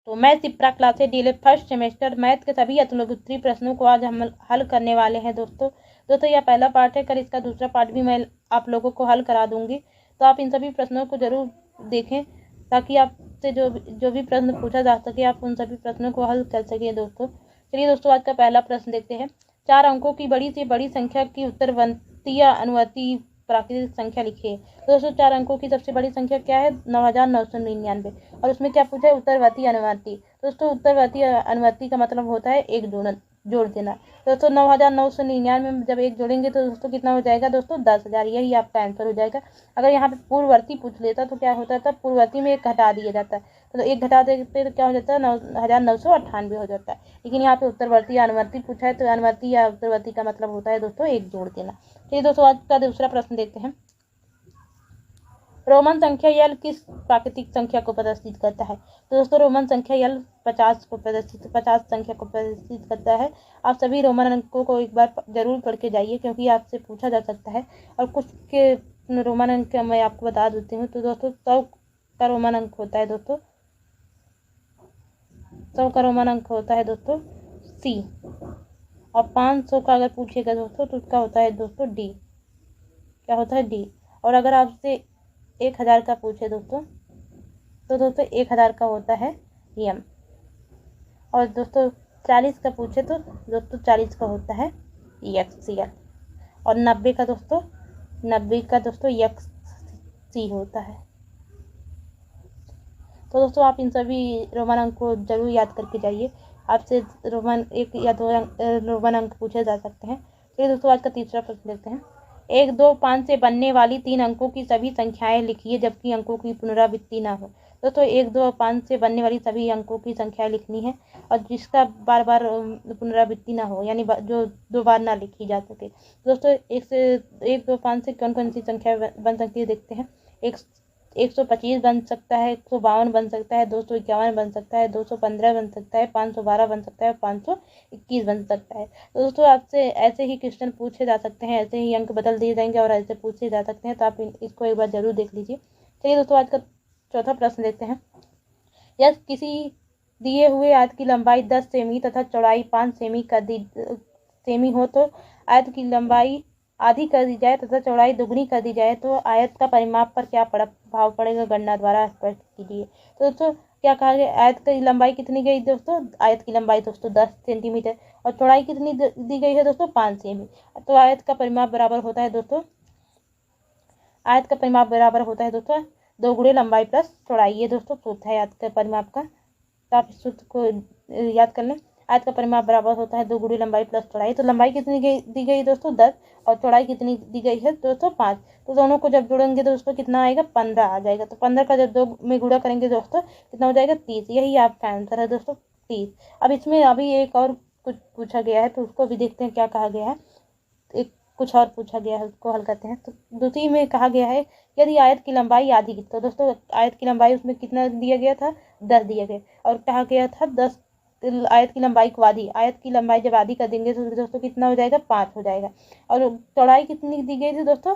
तो math Shipra classes DElEd first semester math के सभी उत्तरी प्रश्नों को आज हम हल करने वाले हैं दोस्तों यह पहला पार्ट है। कल इसका दूसरा पार्ट भी मैं आप लोगों को हल करा दूंगी, तो आप इन सभी प्रश्नों को जरूर देखें ताकि आपसे जो भी प्रश्न पूछा जा सके आप उन सभी प्रश्नों को हल कर सकें दोस्तों। चलिए दोस्तों, आज का पहला प्रश्न देखते हैं। 4 अंकों की बड़ी से बड़ी संख्या की उत्तरवर्ती या अनुवर्ती प्राकृतिक संख्या लिखिए। तो दोस्तों 4 अंकों की सबसे बड़ी संख्या क्या है? 9999। और उसमें क्या पूछा है? उत्तरवर्ती अनुवर्ती। दोस्तों उत्तरवर्ती अनुवर्ती का मतलब होता है एक जोड़ देना। दोस्तों 9999 में जब एक जोड़ेंगे तो दोस्तों कितना हो जाएगा दोस्तों? 10,000। यही आपका आंसर हो जाएगा। अगर यहाँ पे पूर्ववर्ती पूछ लेता तो क्या होता था? पूर्ववर्ती में एक घटा दिया जाता है, तो एक घटा देते तो क्या हो जाता है? 9,998 हो जाता है। लेकिन यहाँ पे उत्तरवर्ती या अनुवर्ती पूछा है, तो अनुवर्ती या उत्तरवर्ती का मतलब होता है दोस्तों एक जोड़ देना। चलिए दोस्तों, आज का दूसरा प्रश्न देखते हैं। रोमन संख्या यल किस प्राकृतिक संख्या को प्रदर्शित करता है? तो दोस्तों रोमन संख्या यल 50 संख्या को प्रदर्शित करता है। आप सभी रोमन अंकों को एक बार जरूर पढ़ के जाइए, क्योंकि आपसे पूछा जा सकता है। और कुछ के रोमन अंक मैं आपको बता देती हूँ। तो दोस्तों 100 का रोमन अंक होता है दोस्तों 100 का रोमन अंक होता है दोस्तों C। और 500 का अगर पूछेगा दोस्तों तो उसका होता है दोस्तों D। क्या होता है? D। और अगर आपसे 1000 का पूछे दोस्तों तो दोस्तों 1000 का होता है M। और दोस्तों 40 का पूछे तो दोस्तों 40 का होता है XCL। और 90 का दोस्तों XC होता है। तो दोस्तों आप इन सभी रोमन अंक को जरूर याद करके जाइए। आपसे रोमन 1 या 2 रोमन अंक पूछे जा सकते हैं। चलिए दोस्तों, आज का तीसरा प्रश्न देखते हैं। 1, 2, 5 से बनने वाली 3 अंकों की सभी संख्याएं लिखिए जबकि अंकों की पुनरावृत्ति ना हो। दोस्तों 1, 2 और 5 से बनने वाली सभी अंकों की संख्याएं लिखनी है और जिसका बार बार पुनरावृत्ति ना हो, यानी जो 2 बार ना लिखी जा सके। दोस्तों 1, 2, 5 से कौन कौन सी संख्या बन सकती है देखते हैं। 125 बन सकता है, 152 बन सकता है, 251 बन सकता है, 215 बन सकता है, 512 बन सकता है, 521 बन सकता है। तो दोस्तों आपसे ऐसे ही क्वेश्चन पूछे जा सकते हैं, ऐसे ही अंक बदल दिए जाएंगे और ऐसे पूछे जा सकते हैं। तो आप इसको एक बार जरूर देख लीजिए। चलिए दोस्तों, आज का चौथा प्रश्न देखते हैं। यदि किसी दिए हुए आयत की लंबाई 10 सेमी तथा चौड़ाई 5 सेमी हो तो आयत की लंबाई आधी कर दी जाए तथा चौड़ाई दुगनी कर दी जाए तो आयत का परिमाप पर क्या प्रभाव पड़ेगा? गणना द्वारा स्पष्ट कीजिए। तो दोस्तों क्या कहा गया? आयत की लंबाई कितनी गई दोस्तों? आयत की लंबाई दोस्तों 10 सेंटीमीटर और चौड़ाई कितनी दी गई है दोस्तों? 5 सेमी। तो आयत का परिमाप बराबर होता है दोस्तों 2 गुणे लंबाई प्लस चौड़ाई। ये दोस्तों सूत्र है आयत के परिमाप का, तो आप इस सूत्र को याद कर लें। आयत का परिमाप बराबर होता है 2 गुणे लंबाई प्लस चौड़ाई। तो लंबाई कितनी दी गई दोस्तों? 10 और चौड़ाई कितनी दी गई है दोस्तों? 5। तो दोनों को जब जोड़ेंगे तो दोस्तों कितना आएगा? 15 आ जाएगा। तो 15 का जब 2 में गुणा करेंगे दोस्तों कितना हो जाएगा? 30। यही आपका आंसर है दोस्तों 30। अब इसमें अभी एक और कुछ पूछा गया है, तो उसको भी देखते हैं क्या कहा गया है। कुछ और पूछा गया है, उसको हल करते हैं। तो दूसरी में कहा गया है यदि आयत की लंबाई आधी, तो दोस्तों आयत की लंबाई उसमें कितना दिया गया था? 10 दिया गया। और कहा गया था 10 आयत की लंबाई को आधी, आयत की लंबाई जब आधी कर देंगे तो दोस्तों कितना हो जाएगा? 5 हो जाएगा। और चौड़ाई कितनी दी गई थी दोस्तों?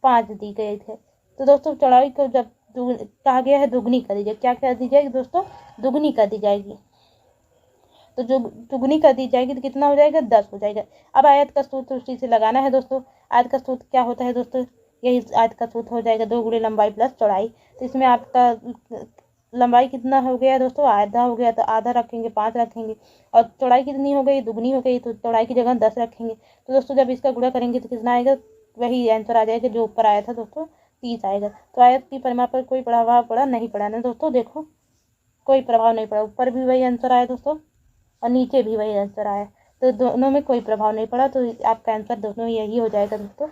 5 दी गए थे। तो दोस्तों चौड़ाई को जब कहा गया है दुगनी कर दी जाए, क्या कर दी जाएगी दोस्तों? दुगनी कर दी जाएगी। तो जो दुगनी कर दी जाएगी तो कितना हो जाएगा? 10 हो जाएगा। अब आयत का सूत्र उसी से लगाना है दोस्तों। आयत का सूत्र क्या होता है दोस्तों? यही आयत का सूत्र हो जाएगा 2 गुणे लंबाई प्लस चौड़ाई। तो इसमें आपका लंबाई कितना हो गया दोस्तों? आधा हो गया, तो आधा रखेंगे, 5 रखेंगे। और चौड़ाई कितनी हो गई? दुगनी हो गई, तो चौड़ाई की जगह 10 रखेंगे। तो दोस्तों जब इसका गुणा करेंगे तो कितना आएगा? वही आंसर आ जाएगा जो ऊपर आया था दोस्तों 30 आएगा। तो आयत की परिमाप पर कोई प्रभाव पड़ा? नहीं पड़ा ना दोस्तों। देखो कोई प्रभाव नहीं पड़ा, ऊपर भी वही आंसर आया दोस्तों और नीचे भी वही आंसर आया। तो दोनों में कोई प्रभाव नहीं पड़ा, तो आपका आंसर दोनों यही हो जाएगा दोस्तों।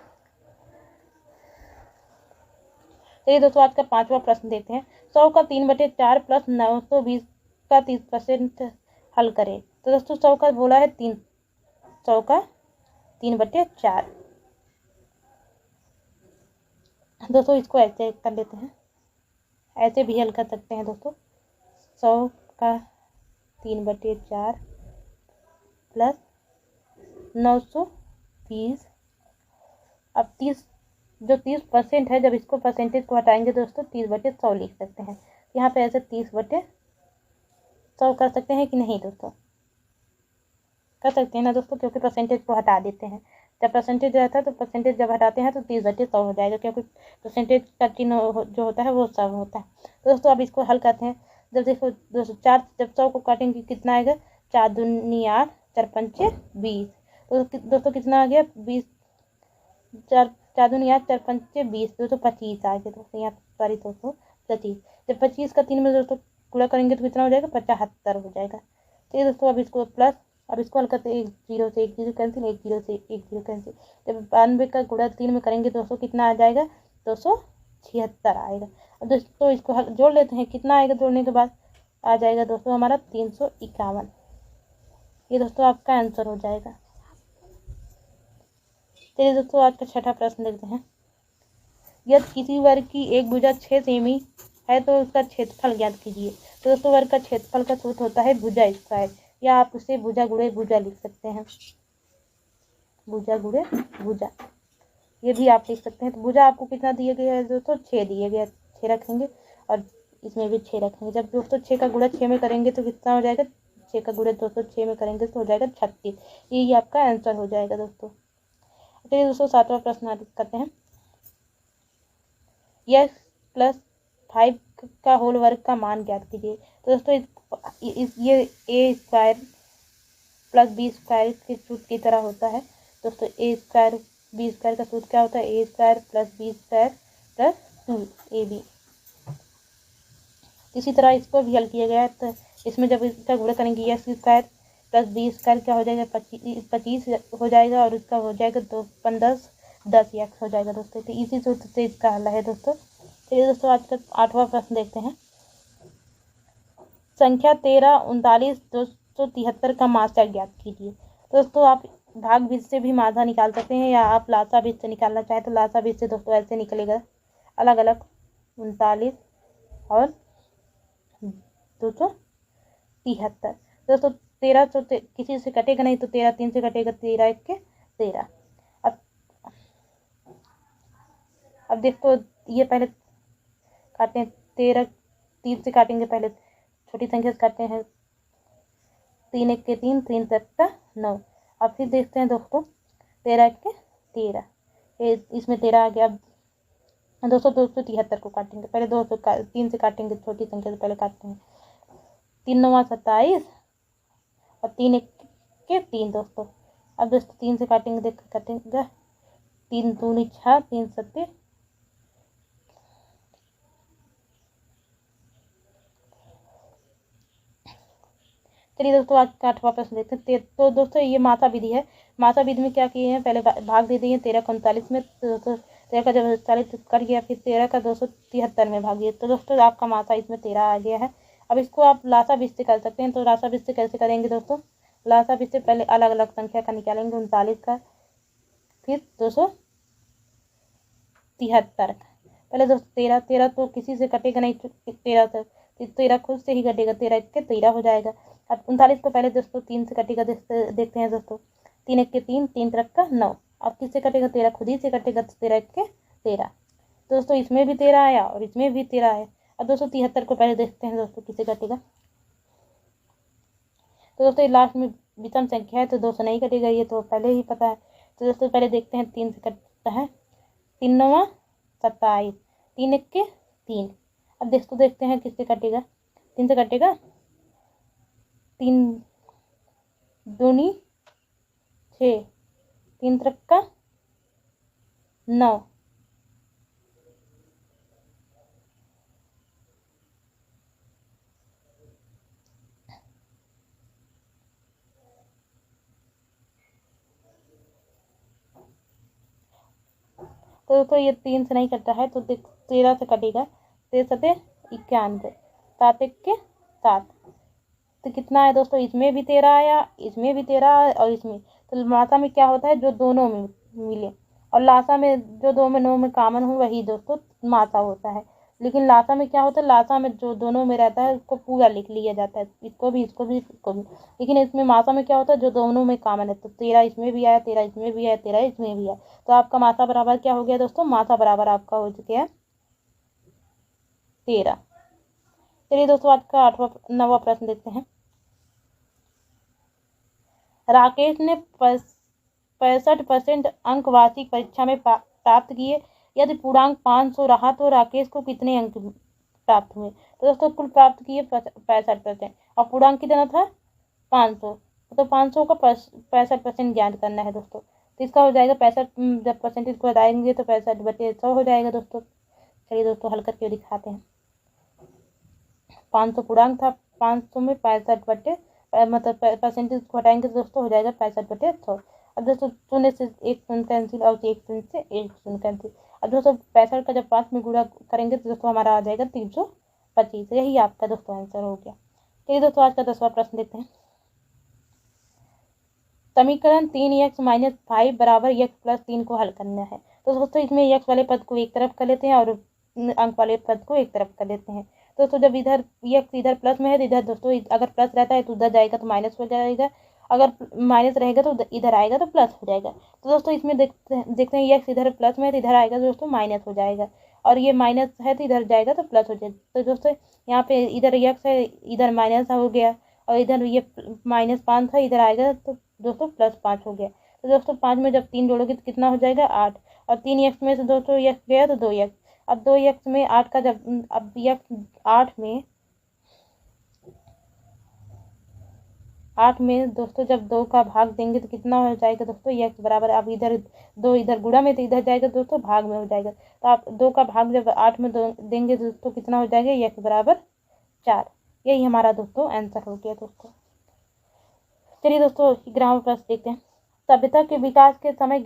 चलिए दोस्तों, आज का 5वां प्रश्न देखते हैं। 100 का 3/4 प्लस 920 का 30% हल करें। तो दोस्तों 100 का बोला है 100 का 3/4। दोस्तों इसको ऐसे कर लेते हैं, ऐसे भी हल कर सकते हैं दोस्तों। 100 का 3/4 प्लस 920। अब 30% है, जब इसको परसेंटेज को हटाएंगे दोस्तों 30/100 लिख सकते हैं। यहाँ पे ऐसे 30/100 सॉल्व कर सकते हैं कि नहीं दोस्तों? कर सकते हैं ना दोस्तों, क्योंकि परसेंटेज को हटा देते हैं। जब परसेंटेज रहता है तो परसेंटेज जब हटाते हैं तो 30/100 हो जाएगा, क्योंकि परसेंटेज का चिन्ह जो होता है वो 100 होता है। तो दोस्तों अब इसको हल करते हैं। जब देखो दोस्तों 4 जब 100 को काटेंगे कितना आएगा? 4 दूनी 8, 4 पंचे 20। तो दोस्तों कितना आ गया? 20, 4 दूनी 8, 4 पंचे 20, 225 आ गया दोस्तों। यहाँ सॉरी दोस्तों 25। जब 25 का 3 में दोस्तों गुणा करेंगे तो कितना हो जाएगा? 75 हो जाएगा। ठीक है दोस्तों, अब इसको प्लस, अब इसको हल करते हैं। 1 0 से 1 0 कैंसिल, 1 0 से 1 0 कैंसिल। जब 92 का गुणा 3 में करेंगे दोस्तों कितना आ जाएगा? 276 आएगा। अब दोस्तों इसको जोड़ लेते हैं। कितना आएगा जोड़ने के बाद? आ जाएगा दोस्तों हमारा 351। ये दोस्तों आपका आंसर हो जाएगा। चलिए दोस्तों आज का छठा प्रश्न देखते हैं। यदि किसी वर्ग की एक भुजा 6 सेमी है तो उसका क्षेत्रफल ज्ञात कीजिए। तो दोस्तों वर्ग का क्षेत्रफल का सूत्र होता है भुजा स्क्वायर, या आप उसे भुजा गुणे भुजा लिख सकते हैं। भुजा गुणे भुजा, ये भी आप लिख सकते हैं। तो भुजा आपको कितना दिया गया है दोस्तों? 6 दिए गया। 6 रखेंगे और इसमें भी 6 रखेंगे। जब दोस्तों 6 का गुणा 6 में करेंगे तो कितना हो जाएगा? 6 का गुणा दोस्तों 6 में करेंगे तो हो जाएगा 36। यही आपका आंसर हो जाएगा दोस्तों। चलिए दोस्तों 7वां प्रश्न करते हैं। यह +5 का होल वर्ग का मान ज्ञात कीजिए। तो दोस्तों ये ए स्क्वायर प्लस बी स्क्वायर के सूत्र की तरह होता है दोस्तों। ए स्क्वायर बी स्क्वायर का सूत्र क्या होता है? A square plus B square plus 2ab। इसी तरह इसको भी हल किया गया है। तो इसमें जब इसका गुणा करेंगे x square plus B square क्या हो जाएगा? 25 हो जाएगा, और इसका हो जाएगा 2 15 10 एक्स हो जाएगा दोस्तों। तो इसी सूत्र से इसका हल है दोस्तों। चलिए दोस्तों आज का 8वां प्रश्न देखते हैं। संख्या 13 39 273 का मात्रा ज्ञात कीजिए। दोस्तों आप भाग बीज से भी मात्रा निकाल सकते हैं, या आप लासा बीज से निकालना चाहें तो लासा बीज से दोस्तों ऐसे निकलेगा अलग अलग 39 और 273। दोस्तों 13 तो किसी से कटेगा नहीं, तो 13 3 से कटेगा, 13 1 के 13। अब देखो ये पहले काटते हैं। 13 3 से काटेंगे, पहले छोटी संख्या से काटते हैं। 3 1 के 3, 3 7 का 9। अब फिर देखते हैं दोस्तों 13 1 के 13, इसमें 13 आ गया। अब दोस्तों 273 को काटेंगे, पहले 3 से काटेंगे, छोटी संख्या से पहले काटते हैं। 3 9 27 और 3 1 के 3 दोस्तों। अब दोस्तों 3 से काटेंगे, देख काटेंगे 3 दूनी 6, 3 7। चलिए दोस्तों आज का 8वां प्रश्न देखते हैं। तो दोस्तों ये मात्रा विधि है। मात्रा विधि में क्या किए हैं? पहले भाग दे दिए 13 को 39 में, तो दोस्तों 13 का जब 40 कट गया, फिर 13 का 273 में भाग दिए। तो दोस्तों आपका मात्रा इसमें 13 आ गया है। अब इसको आप लासा बीज से कर सकते हैं। तो लासा बीज से कैसे करेंगे दोस्तों? लासा बीज से पहले अलग अलग संख्या का निकालेंगे, 39 का, फिर 273 का। पहले दोस्तों 13 तो किसी से कटेगा नहीं, 13 से 13 खुद से ही कटेगा, 13 1 के 13 हो जाएगा। अब 39 को पहले दोस्तों 3 से कटेगा, देखते हैं दोस्तों। 3 1 के 3, 3 3 का 9। अब किससे कटेगा? 13 खुद ही से कटेगा, तो 13 1 के 13। दोस्तों इसमें भी 13 आया और इसमें भी 13 आया। अब 273 को पहले देखते हैं दोस्तों किससे कटेगा। तो दोस्तों लास्ट में विषम संख्या है तो 2 से नहीं कटेगा, ये तो पहले ही पता है। तो दोस्तों पहले देखते हैं 3 से कटता है। 3 9 27, 3 1 के 3। अब दोस्तों देखते हैं किससे कटेगा। 3 से कटेगा, 3 दूनी 6, 3 3 का 9। तो दोस्तों ये 3 से नहीं कटता है, तो 13 से कटेगा। 13 7 91, 7 1 के 7। तो कितना है दोस्तों? इसमें भी 13 आया, इसमें भी 13 आया और इसमें। तो मात्रा में क्या होता है? जो दोनों में मिले, और लासा में जो दोनों में कॉमन हो वही दोस्तों मात्रा होता है। लेकिन लासा में क्या होता है? लासा में जो दोनों में रहता है उसको पूरा लिख लिया जाता है, इसको भी इसको भी इसको भी। लेकिन इसमें मात्रा में क्या होता है? जो दोनों में कॉमन है। तो 13 इसमें भी आया, 13 इसमें भी आया, 13 इसमें भी आया। तो आपका मात्रा बराबर क्या हो गया दोस्तों? मात्रा बराबर आपका हो चुके हैं 13। चलिए दोस्तों आज का 9वां प्रश्न देखते हैं। राकेश ने 65% अंक वार्षिक परीक्षा में प्राप्त किए। यदि पूर्णांक 500 रहा तो राकेश को कितने अंक प्राप्त हुए? तो दोस्तों कुल प्राप्त किए 65% और पूर्णांक कितना था 500, तो 500 का 65% ज्ञात करना है दोस्तों। तो इसका हो जाएगा 65, जब परसेंटेज को हटाएंगे तो 65/100 हो जाएगा दोस्तों। चलिए दोस्तों हल करके दिखाते हैं। 500 पूर्णांक था, 500 में 65 मतलब परसेंटेज को हटाएंगे तो दोस्तों हो जाएगा 65/100। अब दोस्तों शून्य से एक शून्य कैंसिल और एक शून्य से एक शून्य कैंसिल। अब दोस्तों 65 का जब 5 में गुणा करेंगे तो दोस्तों हमारा आ जाएगा 325। यही आपका दोस्तों आंसर हो गया। चलिए दोस्तों आज का 10वां प्रश्न देखते हैं। समीकरण 3x - 5 बराबर x + 3 को हल करना है। तो दोस्तों इसमें x वाले पद को एक तरफ कर लेते हैं और अंक वाले पद को एक तरफ कर लेते हैं। दोस्तों जब इधर x इधर प्लस में है तो इधर दोस्तों अगर प्लस रहता है तो उधर जाएगा तो माइनस हो जाएगा, अगर माइनस रहेगा तो इधर आएगा तो प्लस हो जाएगा। तो दोस्तों इसमें देखते हैं x इधर प्लस में है तो इधर आएगा तो दोस्तों माइनस हो जाएगा, और ये माइनस है तो इधर जाएगा तो प्लस हो जाएगा। तो दोस्तों यहाँ पे इधर x है, इधर माइनस हो गया, और इधर ये -5 था, इधर आएगा तो दोस्तों +5 हो गया। तो दोस्तों 5 में जब 3 जोड़ोगे तो कितना हो जाएगा 8, और 3x में से दोस्तों x गया तो 2x। अब 2x में 8 का जब अब x 8 में दोस्तों जब 2 का भाग देंगे तो कितना हो जाएगा दोस्तों x बराबर, अब इधर 2 इधर गुणा में तो इधर जाएगा दोस्तों भाग में हो जाएगा। तो आप 2 का भाग जब 8 में देंगे तो दोस्तों कितना हो जाएगा x बराबर 4। यही हमारा दोस्तों आंसर हो गया दोस्तों। चलिए दोस्तों ग्रामर प्रश्न देखते हैं। सभ्यता के विकास के समय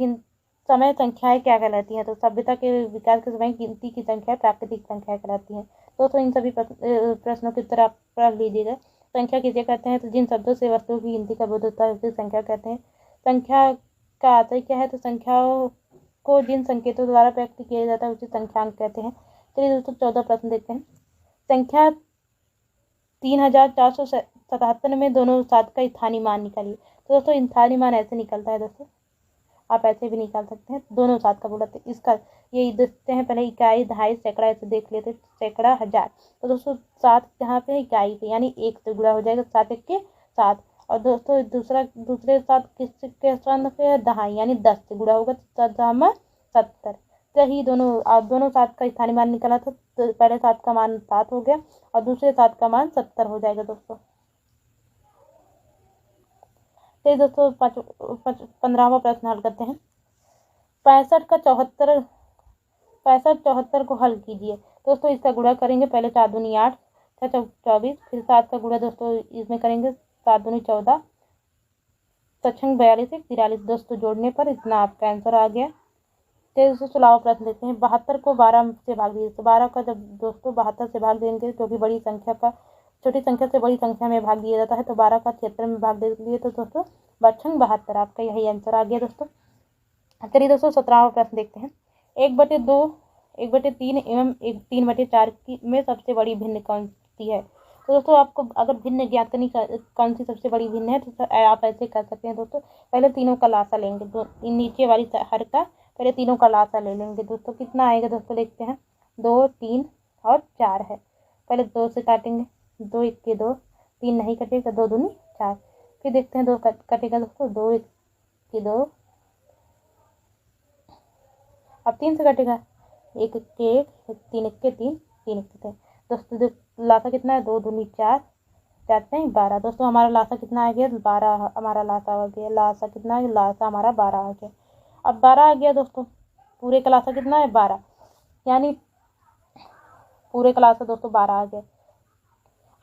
संख्याएं क्या कहलाती हैं? तो सभ्यता के विकास के समय गिनती की संख्या प्राकृतिक संख्या कहलाती हैं। दोस्तों इन सभी प्रश्नों के उत्तर आप पढ़ लीजिएगा। संख्या किसे कहते हैं? तो जिन शब्दों से वस्तुओं की गिनती का बोध होता है उसे संख्या कहते हैं। संख्या का आशय क्या है? तो संख्याओं को जिन संकेतों द्वारा व्यक्त किया जाता है उसे संख्यांक कहते हैं। चलिए दोस्तों 14 प्रश्न देखते हैं। संख्या 3477 में दोनों सात का स्थानीय मान निकालिए। तो दोस्तों स्थानीय मान ऐसे निकलता है दोस्तों, आप ऐसे भी निकाल सकते हैं। दोनों सात का बोला तो इसका ये देखते हैं पहले, इकाई दहाई सैकड़ा ऐसे देख लेते, सैकड़ा हजार। तो दोस्तों 7 जहाँ पे इकाई पे यानी 1 से गुणा हो जाएगा, 7 1 के 7। और दोस्तों दूसरे 7 किसके स्थान पे है? दहाई यानी 10 से गुणा होगा, 70। तो ही दोनों 7 का स्थानीय मान निकाला था, तो पहले 7 का मान 7 हो गया और दूसरे 7 का मान 70 हो जाएगा दोस्तों। तो दोस्तों 15वां प्रश्न हल करते हैं। 65 का 74 को हल कीजिए। दोस्तों इसका गुणा करेंगे, पहले 4 दूनी 8 24, फिर 7 का गुणा दोस्तों इसमें करेंगे 7 दूनी 14, 42 43 दोस्तों जोड़ने पर इतना आपका आंसर आ गया। तो दोस्तों 16वां प्रश्न देखते हैं। 72 को 12 से भाग दीजिए। तो 12 का जब दोस्तों 72 से भाग देंगे, क्योंकि छोटी संख्या से बड़ी संख्या में भाग दिया जाता है, तो 12 का 76 में भाग दे दिए तो दोस्तों 72, आपका यही आंसर आ गया दोस्तों। चलिए दोस्तों 17वां प्रश्न देखते हैं। 1/2, 1/3 एवं 3/4 में सबसे बड़ी भिन्न कौन सी है? तो दोस्तों आपको अगर भिन्न ज्ञात करनी कौन सी सबसे बड़ी भिन्न है तो आप ऐसे कर सकते हैं दोस्तों। पहले तीनों का लासा लेंगे, नीचे वाली हर का पहले तीनों का लासा ले लेंगे दोस्तों। कितना आएगा दोस्तों देखते हैं। 2 3 और 4 है। पहले 2 से काटेंगे, 2 1 के 2, 3 नहीं कटेगा, 2 दूनी 4। फिर देखते हैं 2 कटेगा दोस्तों, 2 1 के 2, अब 3 से कटेगा, 1 1 के 1, 3 1 के 3, 3 1 के 3 दोस्तों। लासा कितना है? 2 दूनी 4, 4 नहीं 12 दोस्तों। हमारा लासा कितना आ गया? 12 हमारा लासा आ गया। लासा कितना है? लासा हमारा 12 आ गया। अब 12 आ गया दोस्तों, पूरे का लासा कितना है? 12, यानी पूरे का लासा दोस्तों 12 आ गया।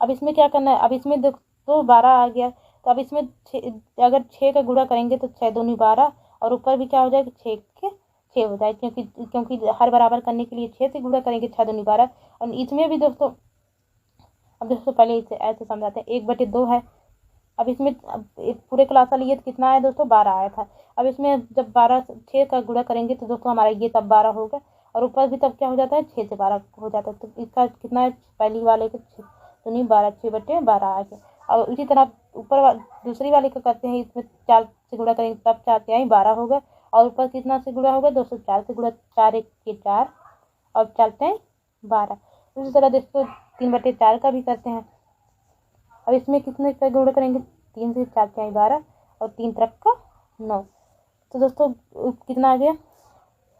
अब इसमें क्या करना है? अब इसमें दोस्तों 12 आ गया, तो अब इसमें अगर 6 का गुणा करेंगे तो 6 दूनी 12, और ऊपर भी क्या हो जाएगा? 6 के 6 हो जाएगा, क्योंकि हर बराबर करने के लिए 6 से गुणा करेंगे, 6 दूनी 12। और इसमें भी दोस्तों, अब दोस्तों पहले इसे ऐसे समझाते हैं। 1/2 है। अब इसमें एक पूरे क्लासा लिए तो कितना आया दोस्तों? 12 आया था। अब इसमें जब 6 का गुणा करेंगे तो दोस्तों हमारा ये तब 12 होगा, और ऊपर भी तब क्या हो जाता है? 6 से 12 हो जाता है। तो इसका कितना है? पहली वाले का 6 दूनी 12, 6/12 आ गया। और इसी तरह दूसरी वाले का करते हैं। इसमें 4 से गुणा करेंगे तब 4 से 12 होगा, और ऊपर कितना से गुणा होगा दोस्तों? 4 से गुणा, 4 1 के 4 और 4 12। उसी तरह दोस्तों 3/4 का भी करते हैं। अब इसमें कितने का गुणा करेंगे? 3 से 4 12, और 3 3 का 9। तो दोस्तों कितना आ गया,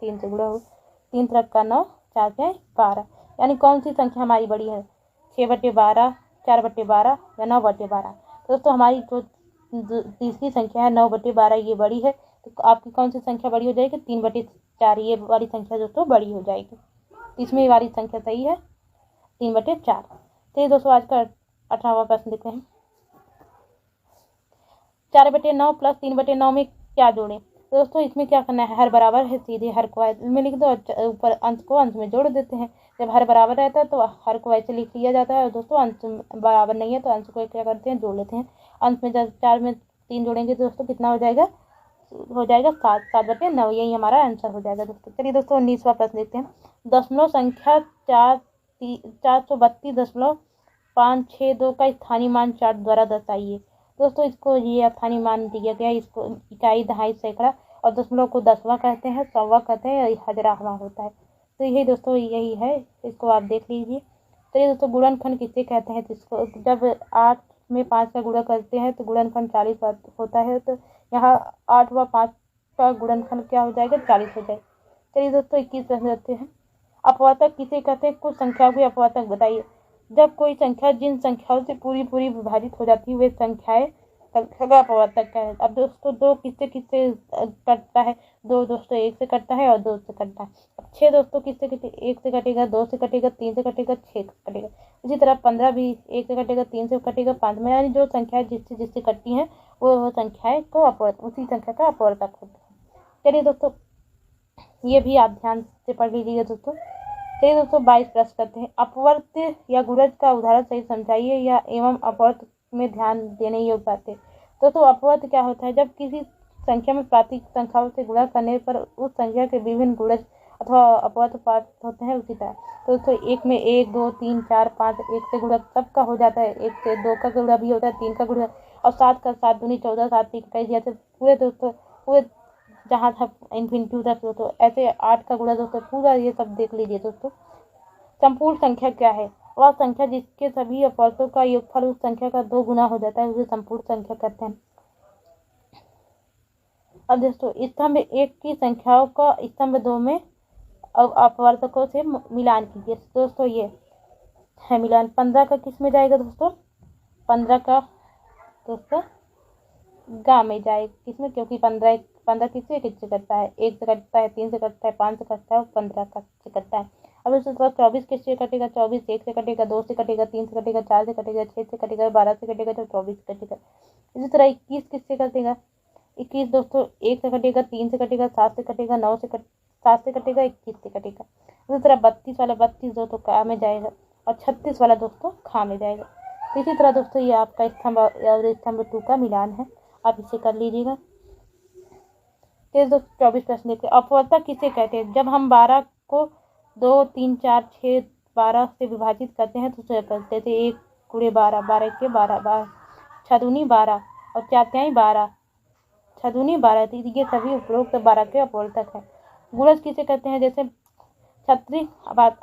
3 से गुणा हो, 3 3 का 9, 4 से 12। यानी कौन सी संख्या हमारी बड़ी है, 6/12, 4/12 या 9/12। तो दोस्तों हमारी जो तीसरी संख्या है 9/12 ये बड़ी है। तो आपकी कौन सी संख्या बड़ी हो जाएगी, 3/4 ये वाली संख्या दोस्तों बड़ी हो जाएगी। इसमें वाली संख्या सही है 3/4। तो ये दोस्तों आज का 18वां प्रश्न देखते हैं। 4/9 प्लस 3/9 में क्या जोड़ें। तो दोस्तों इसमें क्या करना है, हर बराबर है सीधे हर को में लिख दो और ऊपर अंश को अंश में जोड़ देते हैं। जब हर बराबर रहता है तो हर को ऐसे लिख लिया जाता है, और दोस्तों अंश बराबर नहीं है तो अंश को क्या करते हैं, जोड़ लेते हैं। अंश में जब 4 में 3 जोड़ेंगे तो दोस्तों कितना हो जाएगा, 7 7/9। यही हमारा आंसर हो जाएगा दोस्तों। चलिए दोस्तों 19वां प्रश्न देखते हैं। दशमलव संख्या 462.562 का स्थानीय मान चार्ट द्वारा दर्शाइए। दोस्तों इसको ये स्थानीय मान दिया गया है, इसको इकाई, दहाई, सैकड़ा और दशमलव को दसवां कहते हैं, सौवा कहते हैं, हजारवां होता है। तो यही दोस्तों यही है, इसको आप देख लीजिए। तो ये दोस्तों गुणनखंड किसे कहते हैं, जिसको जब 8 में 5 का गुणा करते हैं तो गुणनखंड 40 होता है। तो यहाँ 8 व 5 का गुणनखंड क्या हो जाएगा, 40 हो जाएगा। चलिए दोस्तों 21 प्रश्न रखते हैं। अपवर्तक किसे कहते हैं, कुछ संख्याओं के अपवर्तक बताइए। जब कोई संख्या जिन संख्याओं से पूरी पूरी विभाजित हो जाती है वे संख्याएं संख्या का अपवर्तक है। अब दोस्तों 2 किससे किससे कटता है, 2 दोस्तों 1 से कटता है और 2 से कटता है। अब 6 दोस्तों किससे कटे, 1 से कटेगा, 2 से कटेगा, 3 से कटेगा, 6 से कटेगा। इसी तरह 15 भी 1 से कटेगा, 3 से कटेगा, 5 में। यानी जो संख्याएं जिससे जिससे कटती हैं वो संख्याएं को अपवर्तक, उसी संख्या का अपवर्तक होता है। चलिए दोस्तों ये भी आप ध्यान से पढ़ लीजिएगा दोस्तों। चलिए दोस्तों 22 प्रश्न करते हैं। अपवर्त्य या गुणज का उदाहरण सही समझाइए या एवं अपवर्त्य में ध्यान देने योग्य बातें। दोस्तों अपवर्त्य क्या होता है, जब किसी संख्या में प्रातीक संख्याओं से गुणा करने पर उस संख्या के विभिन्न गुणज अथवा अपवर्त्य प्राप्त होते हैं। उसी तरह तो दोस्तों 1 में 1 2 3 4 5 1 से गुणा सबका हो जाता है, 1 से 2 का गुणा भी होता है, 3 का गुणा और 7 का 7 दूनी 14, 7 3 21 जैसे पूरे दोस्तों पूरे जहाँ था इन्फिनिटी तक दोस्तों ऐसे 8 का गुणा दोस्तों पूरा ये सब देख लीजिए दोस्तों। संपूर्ण संख्या क्या है, वह संख्या जिसके सभी अपवर्तों का योगफल उस संख्या का 2 गुना हो जाता है उसे संपूर्ण संख्या कहते हैं। अब दोस्तों स्तंभ 1 की संख्याओं का स्तंभ 2 में अपवर्तकों से मिलान कीजिए। दोस्तों ये है मिलान। 15 का किस में जाएगा दोस्तों, 15 का दोस्तों गा में जाएगा, किसमें, क्योंकि 15 किससे कटता है, 1 से कटता है, 3 से कटता है, 5 से कटता है और 15 से कटता है। अब उसके बाद 24 किससे कटेगा, 24 1 से कटेगा, 2 से कटेगा, 3 से कटेगा, 4 से कटेगा, 6 से कटेगा, 12 से कटेगा तो 24 से कटेगा। इसी तरह 21 किससे कटेगा, 21 दोस्तों 1 से कटेगा, 3 से कटेगा, 7 से कटेगा, 7 से कटेगा, 21 से कटेगा। इसी तरह 32 वाला 32 दोस्तों का में जाएगा और 36 वाला दोस्तों खा में जाएगा। तो इसी तरह दोस्तों ये आपका स्तंभ 2 का मिलान है, आप इसे कर लीजिएगा। तो दोस्तों 24 प्रश्न देखते हैं। अपवर्तक किसे कहते हैं, जब हम 12 को 2 3 4 6 12 से विभाजित करते हैं तो उसे करते थे 1 × 12 12 के 12 12 6 दूनी 12 और 4 तिहाई 12 6 दूनी 12। ये सभी उपरोक्त 12 के अपवर्तक है। गुणज किसे कहते हैं, जैसे 36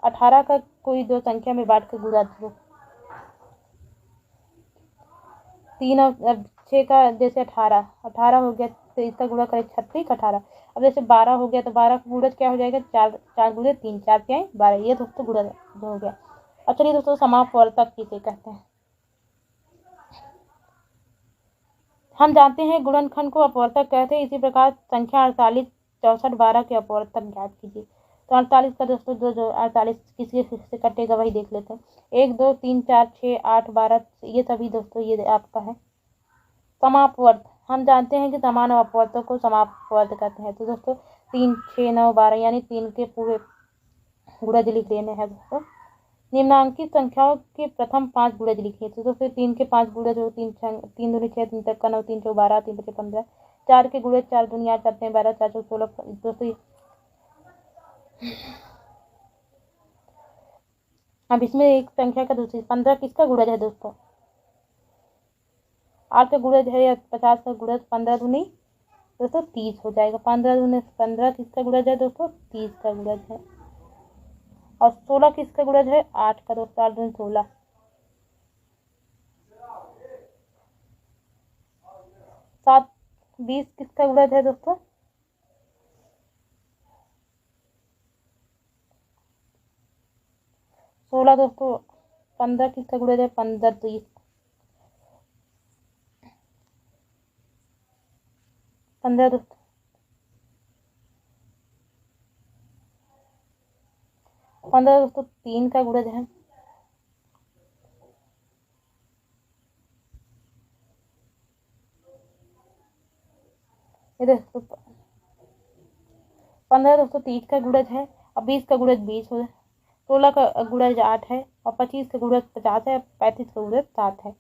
18 का कोई 2 संख्या में बांट कर गुणा दो, 3 और 6 का जैसे 18 हो गया तो इसका गुणा करें 36 18। अब जैसे 12 हो गया तो 12 का गुणज क्या हो जाएगा, 4 4 गुणे 3 4 तिहाई 12। ये दोस्तों गुणज हो गया। अब चलिए दोस्तों समापवर्तक किसे कहते हैं। हम जानते हैं गुणनखंड को अपवर्तक कहते हैं, इसी प्रकार संख्या 48 64 12 के अपवर्तक ज्ञात कीजिए। तो 48 का दोस्तों जो 48 किसी से कटेगा वही देख लेते हैं। 1 2 3 4 6 8 12 ये सभी दोस्तों ये आपका है। समापवर्त, हम जानते हैं कि समान अपवर्तों को समापवर्त कहते हैं। तो दोस्तों 3 6 9 12 यानी 3 के पूरे गुणज लिख लेने हैं दोस्तों। निम्नांकित संख्याओं के प्रथम 5 गुणज लिखिए। तो दोस्तों 3 के 5 गुणज हो 3 दूनी 6 3 तक का 9 3 चौ 12 3 5 15। 4 के गुणज 4 दूनी 8 4 12 4 चौ 16 दोस्तों। अब इसमें एक संख्या का दूसरी 15 किसका गुणज है दोस्तों, 8 का गुणज है या 50 का गुणज, 15 दूनी दोस्तों 30 हो जाएगा। 15 दूनी 15 किसका गुणज है दोस्तों, 30 का गुणज है। और 16 किसका गुणज है, 8 का दोस्तों, 8 दूनी 16। 7 20 किसका गुणज है दोस्तों? 16 दोस्तों। 15 किसका गुणज है? 15 20। 15 दोस्तों। 15 दोस्तों 3 का गुणज है। ये दोस्तों 15 दोस्तों 30 का गुणज है और 20 का गुणज 20 हो। 16 का गुणज 8 है और 25 का गुणज 50 है। 35 का गुणज 7 है।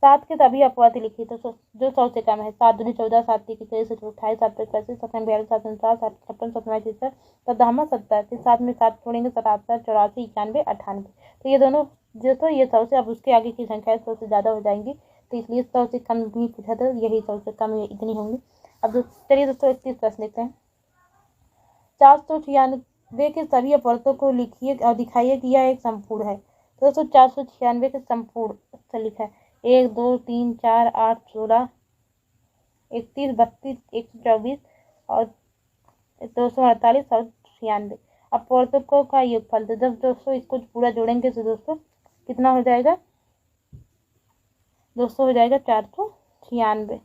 7 के सभी अपवाद लिखिए तो जो 100 से कम है। 7 दूनी 14, 7 तीन 23, 28, 7 5 35, 7 42, 7 49, 7 56, 7 67, 70, 7 में 7 छोड़ेंगे 77, 84, 91, 98। तो ये दोनों दोस्तों ये 100 से, अब उसके आगे की संख्या 100 से ज़्यादा हो जाएंगी, तो इसलिए 100 से कम भी पूछा था, यही 100 से कम इतनी होंगी। अब चलिए दोस्तों 31 प्रश्न लिखते हैं। 496 के सभी अपवर्तों को लिखिए और दिखाइए कि यह एक संपूर्ण है। तो दोस्तों 496 के संपूर्ण से लिखा है 1 2 3 4 8 16 31 32 124 और 248 और 96 अपवर्तकों का योगफल। तो जब दोस्तों इसको पूरा जोड़ेंगे तो दोस्तों कितना हो जाएगा? दोस्तों हो जाएगा 496।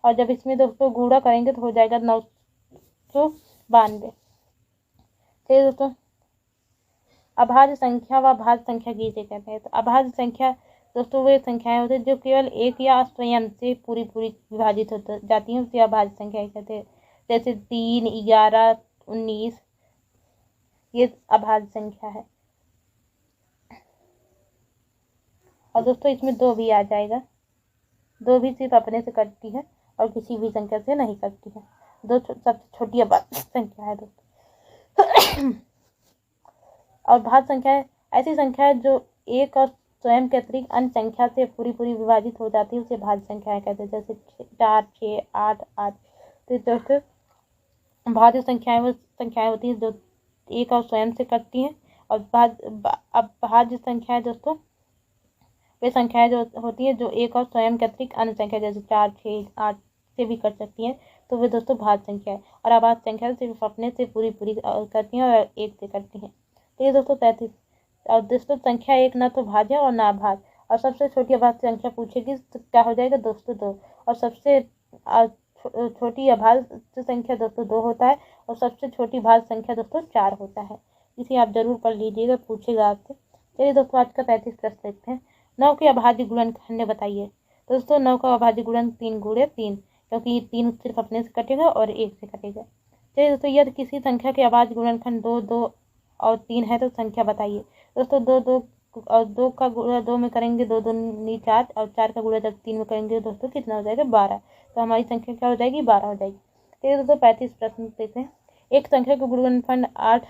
और जब इसमें दोस्तों गुणा करेंगे तो हो जाएगा 992। चलिए दोस्तों अभाज्य संख्या व भाज्य संख्या किसे कहते हैं? तो अभाज्य संख्या दोस्तों वे संख्याएं होती है जो केवल एक या स्वयं से पूरी विभाजित हो जाती हैं, उसे अभाज्य संख्या कहते हैं। जैसे 3 11 19 ये अभाज्य संख्या है। और दोस्तों इसमें 2 भी आ जाएगा। 2 भी सिर्फ अपने से कटती है और किसी भी संख्या से नहीं कटती है। 2 सबसे छोटी अभाज्य संख्या है दोस्तों। और भाज्य संख्या ऐसी संख्या है जो एक और स्वयं के अतिरिक्त अन्य संख्या से पूरी विभाजित हो जाती है, उसे भाज्य संख्या कहते हैं। जैसे 4 6 8 8। तो दोस्तों भाज्य संख्याएं वो संख्याएं होती हैं जो एक और स्वयं से कटती हैं। और भाज्य संख्याएं दोस्तों वे संख्याएं जो होती है जो एक और स्वयं के अतिरिक्त अन्य संख्या जैसे 4 6 8 से भी कट सकती हैं, तो वे दोस्तों भाज्य संख्या है। और अभाज्य संख्या सिर्फ अपने से पूरी करती हैं और एक से करती हैं। तो ये दोस्तों 33। और दोस्तों संख्या एक ना तो भाज्य और ना अभाज्य, और सबसे छोटी अभाज्य संख्या पूछेगी तो क्या हो जाएगा दोस्तों 2। और सबसे छोटी अभाज्य संख्या दोस्तों 2 होता है और सबसे छोटी भाज्य संख्या दोस्तों 4 होता है। इसे आप जरूर पढ़ लीजिएगा, पूछेगा आपसे। चलिए दोस्तों आज का 33 प्रश्न देखते हैं। 9 के अभाज्य गुणनखंड बताइए। दोस्तों 9 का अभाज्य गुणन 3 गुणे 3, क्योंकि 3 सिर्फ अपने से कटेगा और 1 से कटेगा। चलिए दोस्तों यदि किसी संख्या के अभाज्य गुणनखंड 2 2 और 3 है तो संख्या बताइए। दोस्तों 2 2 और 2 का गुणा 2 में करेंगे 2 दूनी 4 और 4 का गुणा जब 3 में करेंगे दोस्तों कितना हो जाएगा 12। तो हमारी संख्या क्या हो जाएगी 12 हो जाएगी। तो दोस्तों 35 प्रश्न देखते हैं। एक संख्या का गुणनखंड 8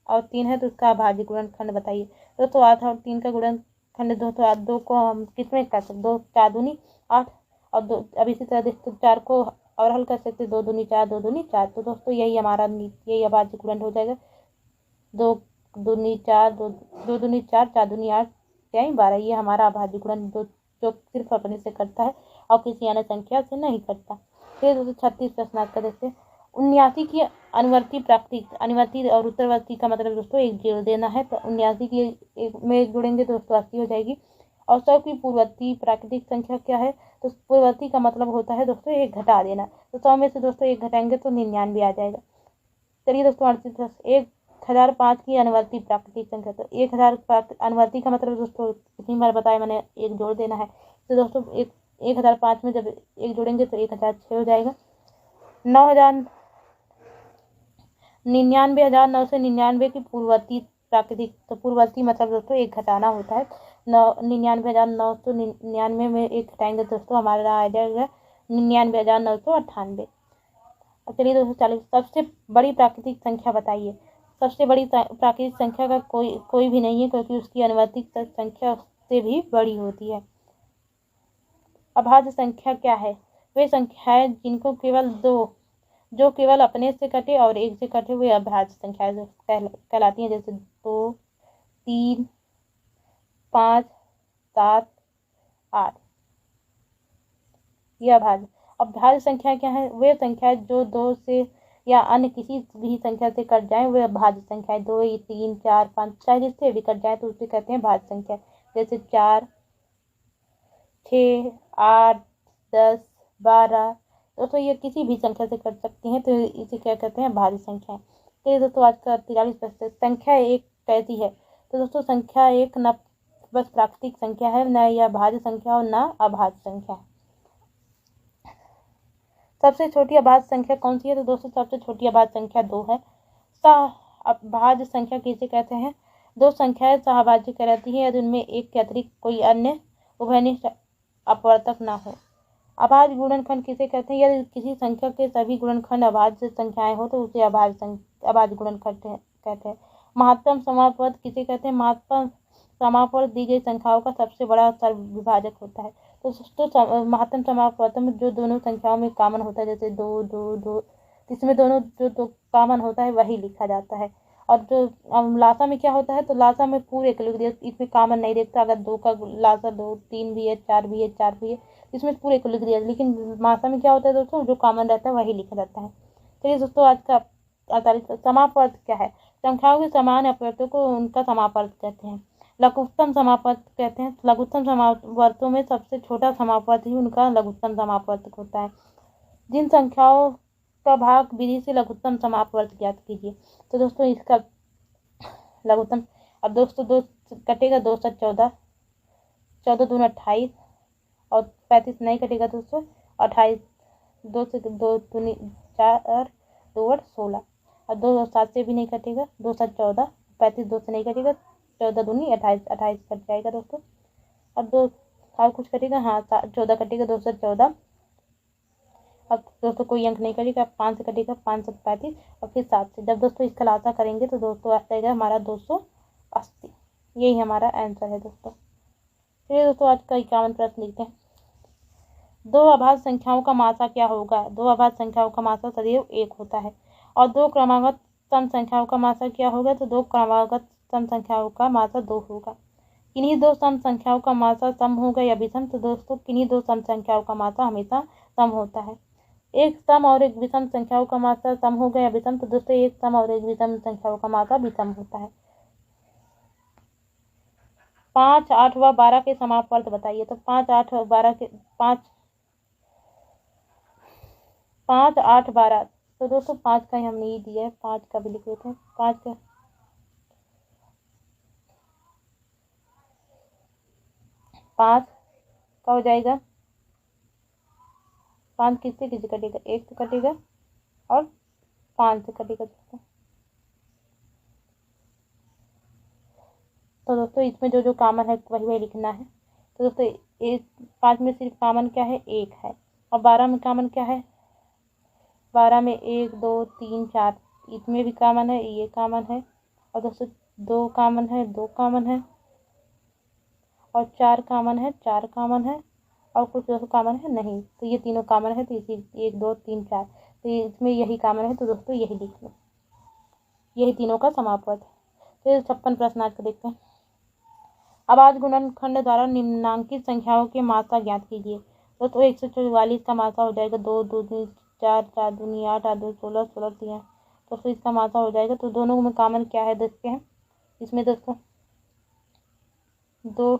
और 3 है तो उसका अभाज्य गुणनखंड बताइए। दोस्तों 8 और 3 का गुणनखंड दोस्तों 2 को हम किसमें कर सकते? 2 4 दूनी 8 और 2। अब इसी तरह दोस्तों 4 को और हल कर सकते 2 दूनी 4 2 दूनी 4। तो दोस्तों यही हमारा यही अभाज्य गुणन हो जाएगा। 2 दूनी 4 2 दूनी 4 4 दूनी 8 यानी 12। ये हमारा अभाज्य गुणन जो सिर्फ अपने से करता है और किसी अन्य संख्या से नहीं करता। फिर दोस्तों 36 प्रश्न आपका देखते हैं। 79 की अनुवर्ती प्राकृतिक, अनुवर्ती और उत्तरवर्ती का मतलब दोस्तों एक जोड़ देना है। तो 79 की एक में जोड़ेंगे दोस्तों 80 हो जाएगी। और 100 की पूर्ववर्ती प्राकृतिक संख्या क्या है? तो पूर्ववर्ती का मतलब होता है दोस्तों एक घटा देना। तो 100 में से दोस्तों एक घटाएंगे तो 99 आ जाएगा। चलिए दोस्तों 38 1005 की अनुवर्ती प्राकृतिक संख्या। तो 1000 अनुवर्ती का मतलब दोस्तों कितनी बार बताया मैंने, एक जोड़ देना है। तो दोस्तों 1005 में जब एक जोड़ेंगे तो 1006 हो जाएगा। 99,999 की पूर्ववर्ती प्राकृतिक। तो पूर्ववर्ती मतलब दोस्तों एक घटाना होता है। 99,999 में एक घटाएंगे दोस्तों हमारा आ जाएगा 99,998। चलिए दोस्तों 40 सबसे बड़ी प्राकृतिक संख्या बताइए। सबसे बड़ी प्राकृतिक संख्या का कोई भी नहीं है, क्योंकि उसकी अनुवर्ती संख्या से भी बड़ी होती है। अभाज्य संख्या क्या है? वे संख्याएं जिनको जो केवल अपने से कटे और एक से कटे हुए अभाज्य संख्याएं कहलाती हैं। जैसे 2 3 5 7 8। ये अभाज्य। अब भाज्य संख्या क्या है? वे संख्या जो 2 से या अन्य किसी भी संख्या से कट जाए वे भाज्य संख्या है। 2, 3, 4, 5 चाहे जिससे भी कट जाए तो उसे कहते हैं भाज्य संख्या। जैसे 4, 6, 8, 10, 12। दोस्तों ये किसी भी संख्या से कट सकती हैं तो इसे क्या कहते हैं? भाज्य संख्या। तो दोस्तों आज का 43 प्रश्न, संख्या एक कैसी है? तो दोस्तों संख्या एक न बस प्राकृतिक संख्या है, न यह भाज्य संख्या और न अभाज्य संख्या। सबसे छोटी अभाज्य संख्या कौन सी है? तो दोस्तों सबसे छोटी अभाज्य संख्या 2 है। सहअभाज्य संख्या किसे कहते हैं? दो संख्याएं सहभाज्य कहलाती है यदि उनमें एक के अतिरिक्त कोई अन्य उभयनिष्ठ अपवर्तक न हो। अभाज्य गुणनखंड किसे कहते हैं? यदि किसी संख्या के सभी गुणनखंड अभाज्य संख्याएं हो तो उसे अभाज्य गुणनखंड कहते हैं। महत्तम समापवर्त किसे कहते हैं? महत्तम समापवर्त दी गई संख्याओं का सबसे बड़ा सर्वविभाजक होता है। तो दोस्तों महत्तम समापवर्त में जो दोनों संख्याओं में कॉमन होता है, जैसे 2, 2, 2, इसमें दोनों जो दो कॉमन होता है वही लिखा जाता है। और जो लासा में क्या होता है? तो लासा में पूरे के लिख दिया, इसमें कॉमन नहीं देखता। अगर 2 का लासा 2, 3 भी है, 4 भी है, 4 भी है, इसमें पूरे को लिख दिया। लेकिन मासा में क्या होता है दोस्तों? जो कॉमन रहता है वही लिखा जाता है। चलिए दोस्तों आज का 48 समापवर्त क्या है? संख्याओं के समान अपवर्तों को उनका समापवर्त कहते हैं। लघुत्तम समापवर्त कहते हैं। लघुत्तम समापवर्तों में सबसे छोटा समापवर्त ही उनका लघुत्तम समापवर्त होता है। जिन संख्याओं का भाग विधि से लघुत्तम समापवर्त ज्ञात कीजिए। तो दोस्तों इसका लघुत्तम, अब दोस्तों 2 कटेगा, 2 से 14, 14 दूनी 28 और 35 नहीं कटेगा दोस्तों, 28, 2 से 2 दूनी 4, 2 और 16 और 2 7 से भी नहीं कटेगा, 2 7 14, 35 2 से नहीं कटेगा, 14 दूनी 28, 28 कट जाएगा दोस्तों। अब 2 और कुछ कटेगा, हाँ 14 कटेगा, 2 से 14। अब दोस्तों कोई अंक नहीं कटेगा, 5 से कटेगा, 5 से 35 और फिर 7 से। जब दोस्तों इसका लासा करेंगे तो दोस्तों आ जाएगा हमारा 280। यही हमारा आंसर है दोस्तों। चलिए दोस्तों आज का 51 प्रश्न लिखते हैं। दो अभाज्य संख्याओं का मासा क्या होगा? दो अभाज्य संख्याओं का मासा सदैव 1 होता है। और दो क्रमागत सम संख्याओं का मासा क्या होगा? तो दो क्रमागत सम संख्याओं का मासा 2 होगा। किन्हीं दो सम संख्याओं का मासा सम होगा या विषम? तो दोस्तों किन्हीं दो सम संख्याओं का मासा हमेशा सम होता है। एक सम और एक विषम संख्याओं का मासा सम होगा या विषम? तो दोस्तों एक सम और एक विषम संख्याओं का मासा विषम होता है। 5, 8 व 12 के समापवर्त बताइए। तो 5, 8 और 12 के 5, 8, 12। तो दोस्तों 5 का ही हमने ये दिया है, 5 का भी लिख लेते हैं। 5 का 5 का हो जाएगा, 5 किससे किससे कटेगा? 1 से कटेगा और 5 से कटेगा दोस्तों। तो दोस्तों इसमें जो जो कॉमन है वही वही लिखना है। तो दोस्तों 5 में सिर्फ कॉमन क्या है? 1 है। और 12 में कॉमन क्या है? 12 में 1, 2, 3, 4, इसमें भी कॉमन है, ये कॉमन है। और दोस्तों 2 कॉमन है, 2 कॉमन है और 4 कॉमन है, 4 कॉमन है और कुछ दोस्तों कॉमन है नहीं। तो ये तीनों कॉमन है, तो इसी 1, 2, 3, 4, तो इसमें यही कॉमन है। तो दोस्तों यही लिख लो, यही तीनों का समापवर्त है। फिर 56 प्रश्न आज का देखते हैं। अभाज्य गुणनखंड द्वारा निम्नांकित संख्याओं के मासा ज्ञात कीजिए। तो 144 का मासा हो जाएगा 2, 2 दूनी 4, 4 दूनी 8, 8 दूनी 16, 16 3। तो इसका मासा हो जाएगा। तो दोनों में कॉमन क्या है देखते हैं। इसमें दोस्तों 2,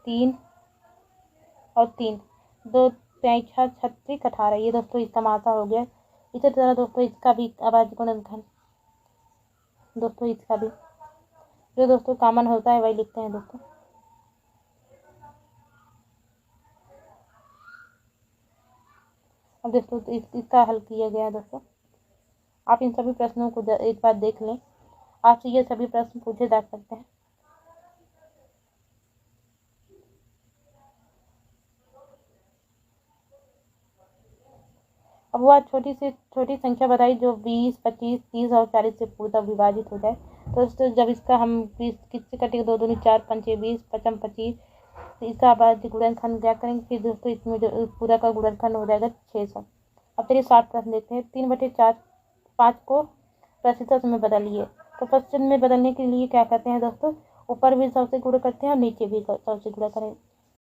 3 और 3, 2 5 6 36 18, ये दोस्तों इसका मासा हो गया। इसी तरह दोस्तों इसका भी अभाज्य गुणनखंड, दोस्तों इसका भी जो दोस्तों कॉमन होता है वही लिखते हैं दोस्तों। अब दोस्तों इसका हल किया गया है दोस्तों। आप इन सभी प्रश्नों को एक बार देख लें, आपसे ये सभी प्रश्न पूछे जा सकते हैं। अब वह छोटी से छोटी संख्या बताई जो 20, 25, 30 और 40 से पूर्णतः विभाजित हो जाए। तो दोस्तों जब इसका हम 20 किससे कटेगा? 2 दूनी 4, 5 20, 55 25, तो इसका अभाज्य गुणनखंड क्या करेंगे? फिर दोस्तों इसमें जो पूरा का गुणनखंड हो जाएगा 600। अब चलिए 60 प्रश्न देखते हैं। 3/4 5 को प्रतिशत में बदलिए। तो प्रतिशत में बदलने के लिए क्या कहते हैं दोस्तों? ऊपर भी 100 से गुणा करते हैं और नीचे भी 100 से गुणा करें।